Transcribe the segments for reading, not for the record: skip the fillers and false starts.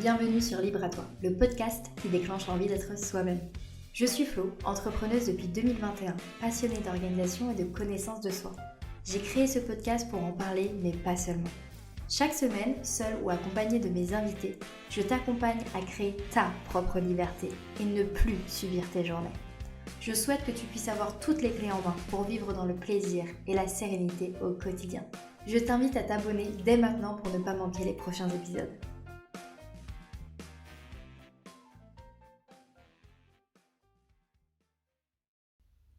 bienvenue sur Libre à toi, le podcast qui déclenche l'envie d'être soi-même. Je suis Flo, entrepreneuse depuis 2021, passionnée d'organisation et de connaissance de soi. J'ai créé ce podcast pour en parler, mais pas seulement. Chaque semaine, seule ou accompagnée de mes invités, je t'accompagne à créer ta propre liberté et ne plus subir tes journées. Je souhaite que tu puisses avoir toutes les clés en main pour vivre dans le plaisir et la sérénité au quotidien. Je t'invite à t'abonner dès maintenant pour ne pas manquer les prochains épisodes.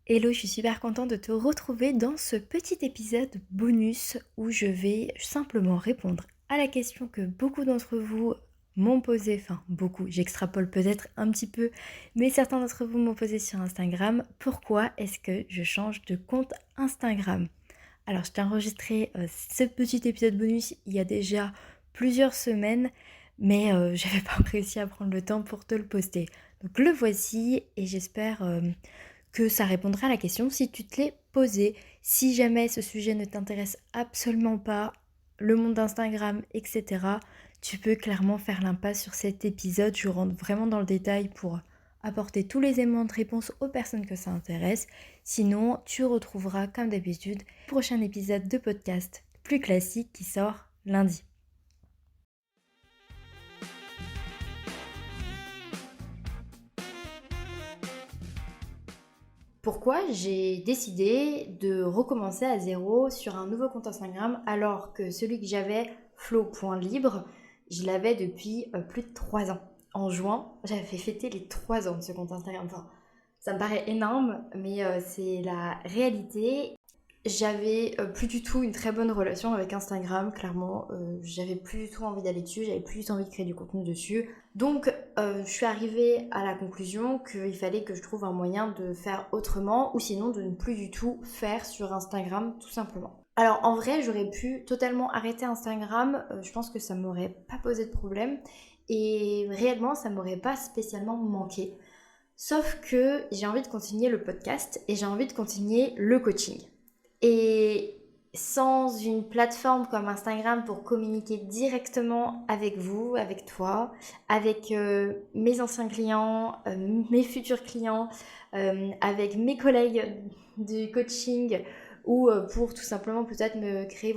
Hello, je suis super contente de te retrouver dans ce petit épisode bonus où je vais simplement répondre à la question que beaucoup d'entre vous m'ont posée, enfin beaucoup, j'extrapole peut-être un petit peu, mais certains d'entre vous m'ont posé sur Instagram, pourquoi est-ce que je change de compte Instagram ? Alors je t'ai enregistré ce petit épisode bonus il y a déjà plusieurs semaines, mais j'avais pas réussi à prendre le temps pour te le poster. Donc le voici et j'espère que ça répondra à la question si tu te l'es posée. Si jamais ce sujet ne t'intéresse absolument pas, le monde d'Instagram, etc., tu peux clairement faire l'impasse sur cet épisode. Je rentre vraiment dans le détail pour apporter tous les éléments de réponse aux personnes que ça intéresse. Sinon, tu retrouveras comme d'habitude le prochain épisode de podcast plus classique qui sort lundi. Pourquoi j'ai décidé de recommencer à zéro sur un nouveau compte Instagram alors que celui que j'avais, flow.libre, je l'avais depuis plus de 3 ans. En juin, j'avais fait fêter les 3 ans de ce compte Instagram. Enfin, ça me paraît énorme, mais c'est la réalité. J'avais plus du tout une très bonne relation avec Instagram, clairement. J'avais plus du tout envie d'aller dessus, j'avais plus du tout envie de créer du contenu dessus. Donc je suis arrivée à la conclusion qu'il fallait que je trouve un moyen de faire autrement ou sinon de ne plus du tout faire sur Instagram tout simplement. Alors en vrai, j'aurais pu totalement arrêter Instagram, je pense que ça m'aurait pas posé de problème et réellement ça m'aurait pas spécialement manqué. Sauf que j'ai envie de continuer le podcast et j'ai envie de continuer le coaching. Et sans une plateforme comme Instagram pour communiquer directement avec vous, avec toi, avec mes anciens clients, mes futurs clients, avec mes collègues du coaching ou pour tout simplement peut-être me créer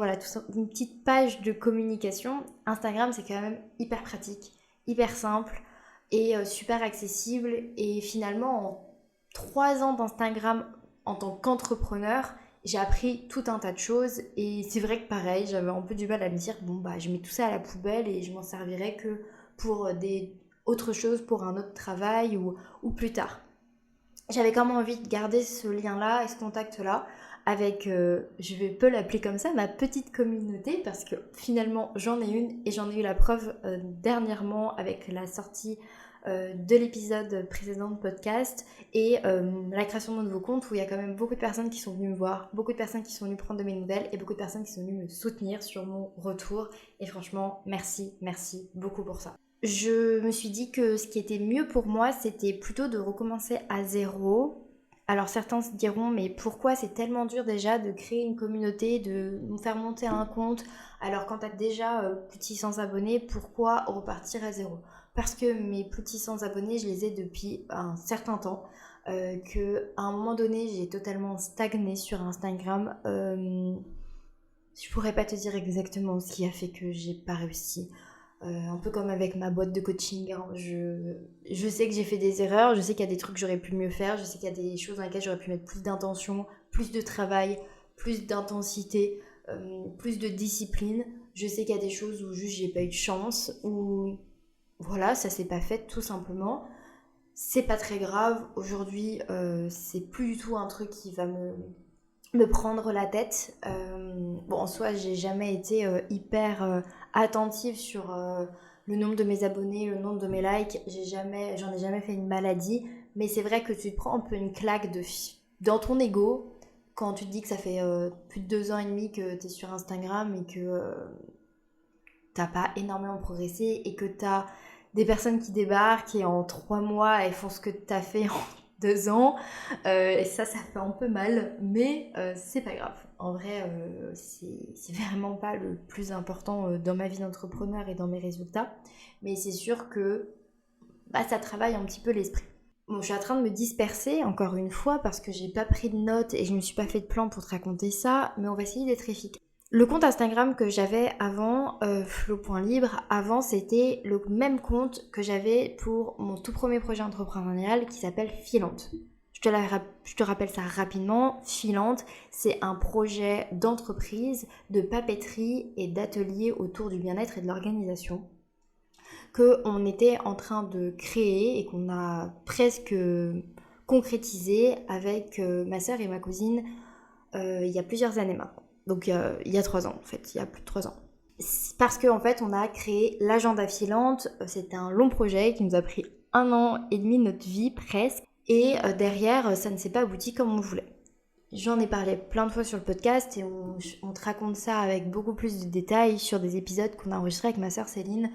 une petite page de communication, Instagram c'est quand même hyper pratique, hyper simple et super accessible. Et finalement en 3 ans d'Instagram en tant qu'entrepreneur, j'ai appris tout un tas de choses et c'est vrai que pareil, j'avais un peu du mal à me dire je mets tout ça à la poubelle et je m'en servirai que pour autre chose, pour un autre travail ou plus tard. J'avais quand même envie de garder ce lien-là et ce contact-là avec, je peux l'appeler comme ça, ma petite communauté parce que finalement j'en ai une et j'en ai eu la preuve dernièrement avec la sortie de l'épisode précédent de podcast et la création de mon nouveau compte où il y a quand même beaucoup de personnes qui sont venues me voir, beaucoup de personnes qui sont venues prendre de mes nouvelles et beaucoup de personnes qui sont venues me soutenir sur mon retour et franchement merci beaucoup pour ça. Je me suis dit que ce qui était mieux pour moi c'était plutôt de recommencer à zéro. Alors certains se diront mais pourquoi c'est tellement dur déjà de créer une communauté, de nous faire monter un compte alors quand t'as déjà plus de 600 abonnés, pourquoi repartir à zéro ? Parce que mes plus de 600 abonnés, je les ai depuis un certain temps, qu'à un moment donné, j'ai totalement stagné sur Instagram. Je pourrais pas te dire exactement ce qui a fait que j'ai pas réussi. Un peu comme avec ma boîte de coaching, hein. Je sais que j'ai fait des erreurs, je sais qu'il y a des trucs que j'aurais pu mieux faire, je sais qu'il y a des choses dans lesquelles j'aurais pu mettre plus d'intention, plus de travail, plus d'intensité, plus de discipline. Je sais qu'il y a des choses où juste j'ai pas eu de chance, où voilà, ça s'est pas fait tout simplement. C'est pas très grave, aujourd'hui c'est plus du tout un truc qui va me prendre la tête. En soi, j'ai jamais été hyper attentive sur le nombre de mes abonnés, le nombre de mes likes. J'en ai jamais fait une maladie. Mais c'est vrai que tu te prends un peu une claque dans ton ego quand tu te dis que ça fait plus de 2 ans et demi que tu es sur Instagram et que t'as pas énormément progressé et que t'as des personnes qui débarquent et en 3 mois elles font ce que t'as fait en 2 ans. Et ça fait un peu mal, mais c'est pas grave. En vrai, c'est vraiment pas le plus important dans ma vie d'entrepreneur et dans mes résultats. Mais c'est sûr que ça travaille un petit peu l'esprit. Bon, je suis en train de me disperser encore une fois parce que j'ai pas pris de notes et je me suis pas fait de plan pour te raconter ça, mais on va essayer d'être efficace. Le compte Instagram que j'avais avant, Flow.libre, avant c'était le même compte que j'avais pour mon tout premier projet entrepreneurial qui s'appelle Filante. Je te rappelle ça rapidement. Filante, c'est un projet d'entreprise, de papeterie et d'atelier autour du bien-être et de l'organisation qu'on était en train de créer et qu'on a presque concrétisé avec ma sœur et ma cousine il y a plusieurs années maintenant. Donc il y a 3 ans en fait, il y a plus de 3 ans. Parce qu'en fait on a créé l'agenda filante, c'était un long projet qui nous a pris 1 an et demi de notre vie presque. Et derrière ça ne s'est pas abouti comme on voulait. J'en ai parlé plein de fois sur le podcast et on te raconte ça avec beaucoup plus de détails sur des épisodes qu'on a enregistrés avec ma sœur Céline.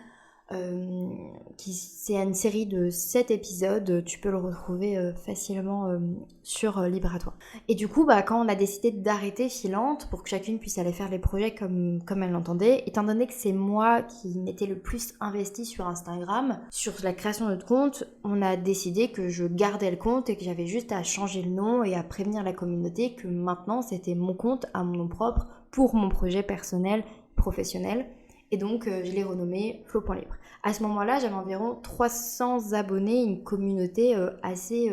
C'est une série de 7 épisodes, tu peux le retrouver facilement sur Libre à toi. Et du coup, quand on a décidé d'arrêter Filante pour que chacune puisse aller faire les projets comme elle l'entendait, étant donné que c'est moi qui m'étais le plus investie sur Instagram, sur la création de notre compte, on a décidé que je gardais le compte et que j'avais juste à changer le nom et à prévenir la communauté que maintenant c'était mon compte à mon nom propre pour mon projet personnel, professionnel. Et donc, je l'ai renommé Flow.libre. À ce moment-là, j'avais environ 300 abonnés, une communauté assez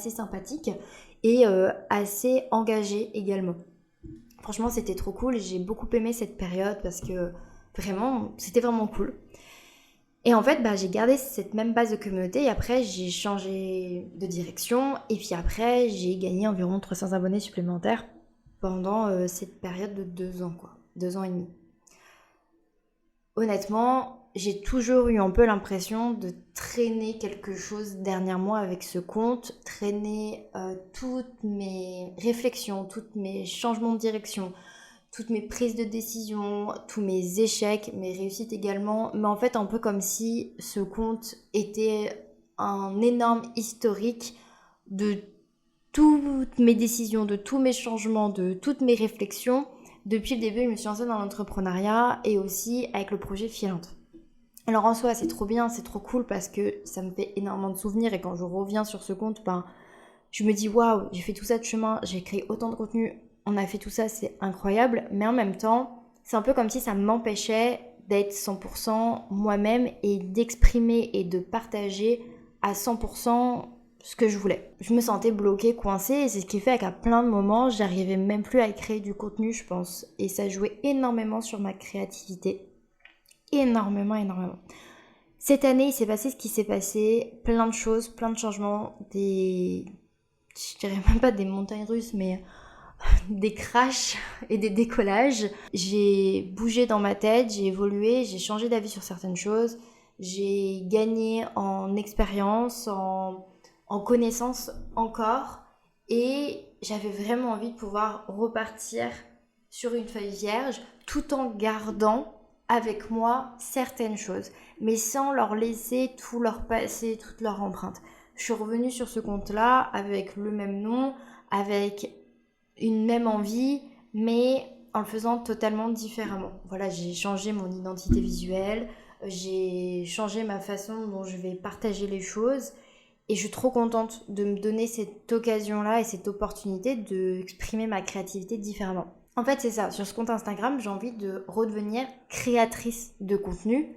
sympathique et assez engagée également. Franchement, c'était trop cool. J'ai beaucoup aimé cette période parce que vraiment, c'était vraiment cool. Et en fait, j'ai gardé cette même base de communauté et après, j'ai changé de direction. Et puis après, j'ai gagné environ 300 abonnés supplémentaires pendant cette période de 2 ans, quoi. 2 ans et demi. Honnêtement, j'ai toujours eu un peu l'impression de traîner quelque chose dernièrement avec ce compte, traîner toutes mes réflexions, tous mes changements de direction, toutes mes prises de décision, tous mes échecs, mes réussites également, mais en fait un peu comme si ce compte était un énorme historique de toutes mes décisions, de tous mes changements, de toutes mes réflexions. Depuis le début, je me suis lancée dans l'entrepreneuriat et aussi avec le projet Filante. Alors en soi, c'est trop bien, c'est trop cool parce que ça me fait énormément de souvenirs et quand je reviens sur ce compte, je me dis waouh, j'ai fait tout ça de chemin, j'ai créé autant de contenu, on a fait tout ça, c'est incroyable. Mais en même temps, c'est un peu comme si ça m'empêchait d'être 100% moi-même et d'exprimer et de partager à 100% ce que je voulais. Je me sentais bloquée, coincée et c'est ce qui fait qu'à plein de moments, j'arrivais même plus à créer du contenu, je pense. Et ça jouait énormément sur ma créativité. Énormément. Cette année, il s'est passé ce qui s'est passé, plein de choses, plein de changements, je dirais même pas des montagnes russes, mais des crashs et des décollages. J'ai bougé dans ma tête, j'ai évolué, j'ai changé d'avis sur certaines choses, j'ai gagné en expérience, en connaissance encore, et j'avais vraiment envie de pouvoir repartir sur une feuille vierge tout en gardant avec moi certaines choses, mais sans leur laisser tout leur passé, toute leur empreinte. Je suis revenue sur ce compte-là avec le même nom, avec une même envie, mais en le faisant totalement différemment. Voilà, j'ai changé mon identité visuelle, j'ai changé ma façon dont je vais partager les choses et je suis trop contente de me donner cette occasion-là et cette opportunité d'exprimer ma créativité différemment. En fait, c'est ça, sur ce compte Instagram, j'ai envie de redevenir créatrice de contenu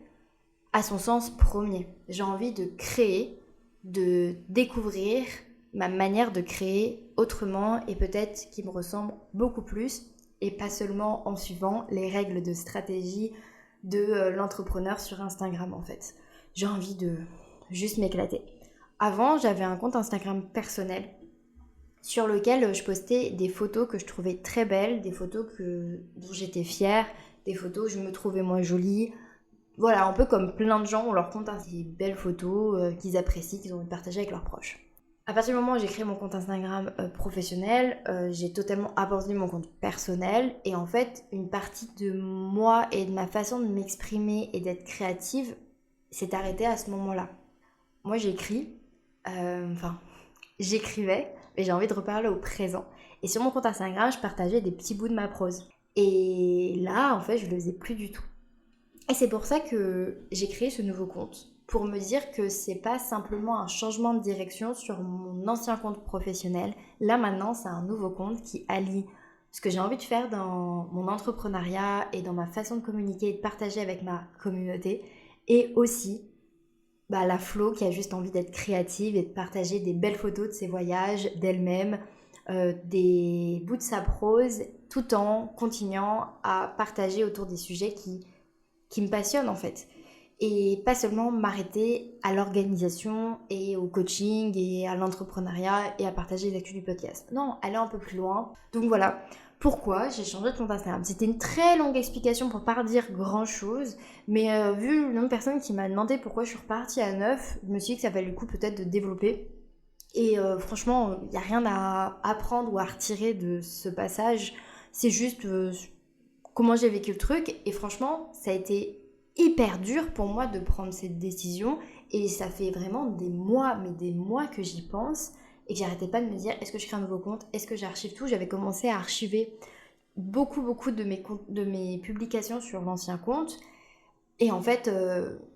à son sens premier. J'ai envie de créer, de découvrir ma manière de créer autrement et peut-être qui me ressemble beaucoup plus et pas seulement en suivant les règles de stratégie de l'entrepreneur sur Instagram en fait. J'ai envie de juste m'éclater. Avant, j'avais un compte Instagram personnel sur lequel je postais des photos que je trouvais très belles, des photos dont j'étais fière, des photos où je me trouvais moins jolie. Voilà, un peu comme plein de gens ont leur compte des belles photos qu'ils apprécient, qu'ils ont envie de partager avec leurs proches. À partir du moment où j'ai créé mon compte Instagram professionnel, j'ai totalement abandonné mon compte personnel et en fait, une partie de moi et de ma façon de m'exprimer et d'être créative s'est arrêtée à ce moment-là. Moi, j'écris, j'écrivais, mais j'ai envie de reparler au présent. Et sur mon compte Instagram, je partageais des petits bouts de ma prose. Et là, en fait, je le faisais plus du tout. Et c'est pour ça que j'ai créé ce nouveau compte, pour me dire que c'est pas simplement un changement de direction sur mon ancien compte professionnel. Là maintenant, c'est un nouveau compte qui allie ce que j'ai envie de faire dans mon entrepreneuriat et dans ma façon de communiquer et de partager avec ma communauté, et aussi la Flo qui a juste envie d'être créative et de partager des belles photos de ses voyages, d'elle-même, des bouts de sa prose, tout en continuant à partager autour des sujets qui me passionnent en fait. Et pas seulement m'arrêter à l'organisation et au coaching et à l'entrepreneuriat et à partager les actus du podcast. Non, aller un peu plus loin. Donc voilà pourquoi j'ai changé de compte Instagram. C'était une très longue explication pour pas dire grand chose, mais vu le nombre de personnes qui m'a demandé pourquoi je suis repartie à 9, je me suis dit que ça valait le coup peut-être de développer. Et franchement, il n'y a rien à apprendre ou à retirer de ce passage. C'est juste comment j'ai vécu le truc. Et franchement, ça a été hyper dur pour moi de prendre cette décision. Et ça fait vraiment des mois, mais des mois que j'y pense. Et que j'arrêtais pas de me dire, est-ce que je crée un nouveau compte? Est-ce que j'archive tout? J'avais commencé à archiver beaucoup de mes publications sur l'ancien compte. Et en fait,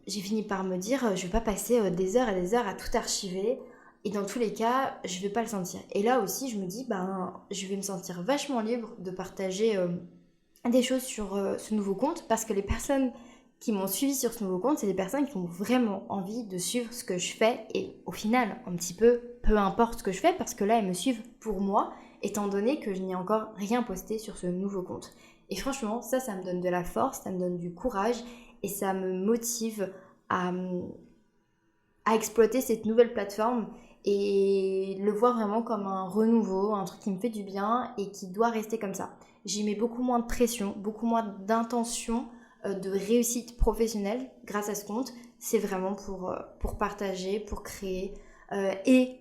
j'ai fini par me dire, je vais pas passer des heures et des heures à tout archiver. Et dans tous les cas, je vais pas le sentir. Et là aussi, je me dis, je vais me sentir vachement libre de partager des choses sur ce nouveau compte, parce que les personnes qui m'ont suivi sur ce nouveau compte, c'est des personnes qui ont vraiment envie de suivre ce que je fais, et au final, un petit peu importe ce que je fais, parce que là, elles me suivent pour moi, étant donné que je n'ai encore rien posté sur ce nouveau compte. Et franchement, ça me donne de la force, ça me donne du courage, et ça me motive à exploiter cette nouvelle plateforme et le voir vraiment comme un renouveau, un truc qui me fait du bien et qui doit rester comme ça. J'y mets beaucoup moins de pression, beaucoup moins d'intention de réussite professionnelle grâce à ce compte. C'est vraiment pour partager, pour créer. Et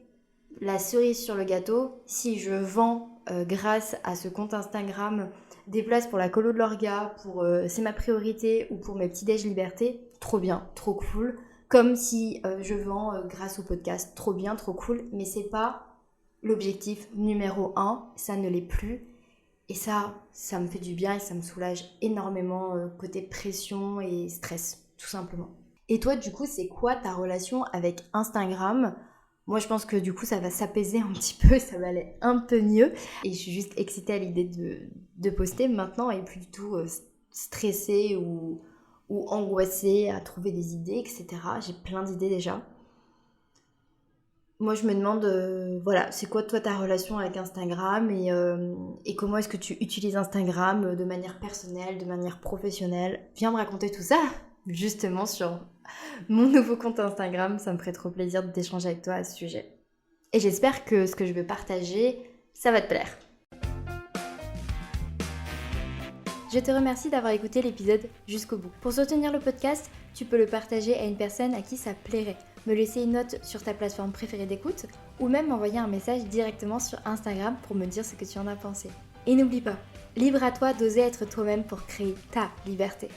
la cerise sur le gâteau, si je vends grâce à ce compte Instagram des places pour la colo de l'orga, pour c'est ma priorité, ou pour mes petits déj liberté, trop bien, trop cool. Comme si je vends grâce au podcast, trop bien, trop cool, mais c'est pas l'objectif numéro 1, ça ne l'est plus. Et ça me fait du bien et ça me soulage énormément côté pression et stress, tout simplement. Et toi, du coup, c'est quoi ta relation avec Instagram? Moi, je pense que du coup, ça va s'apaiser un petit peu, ça va aller un peu mieux. Et je suis juste excitée à l'idée de poster maintenant et plus du tout stressée ou angoissée à trouver des idées, etc. J'ai plein d'idées déjà. Moi, je me demande, c'est quoi toi ta relation avec Instagram et comment est-ce que tu utilises Instagram de manière personnelle, de manière professionnelle? Viens me raconter tout ça, justement, sur mon nouveau compte Instagram. Ça me ferait trop plaisir d'échanger avec toi à ce sujet. Et j'espère que ce que je vais partager, ça va te plaire. Je te remercie d'avoir écouté l'épisode jusqu'au bout. Pour soutenir le podcast, tu peux le partager à une personne à qui ça plairait, me laisser une note sur ta plateforme préférée d'écoute ou même m'envoyer un message directement sur Instagram pour me dire ce que tu en as pensé. Et n'oublie pas, libre à toi d'oser être toi-même pour créer ta liberté.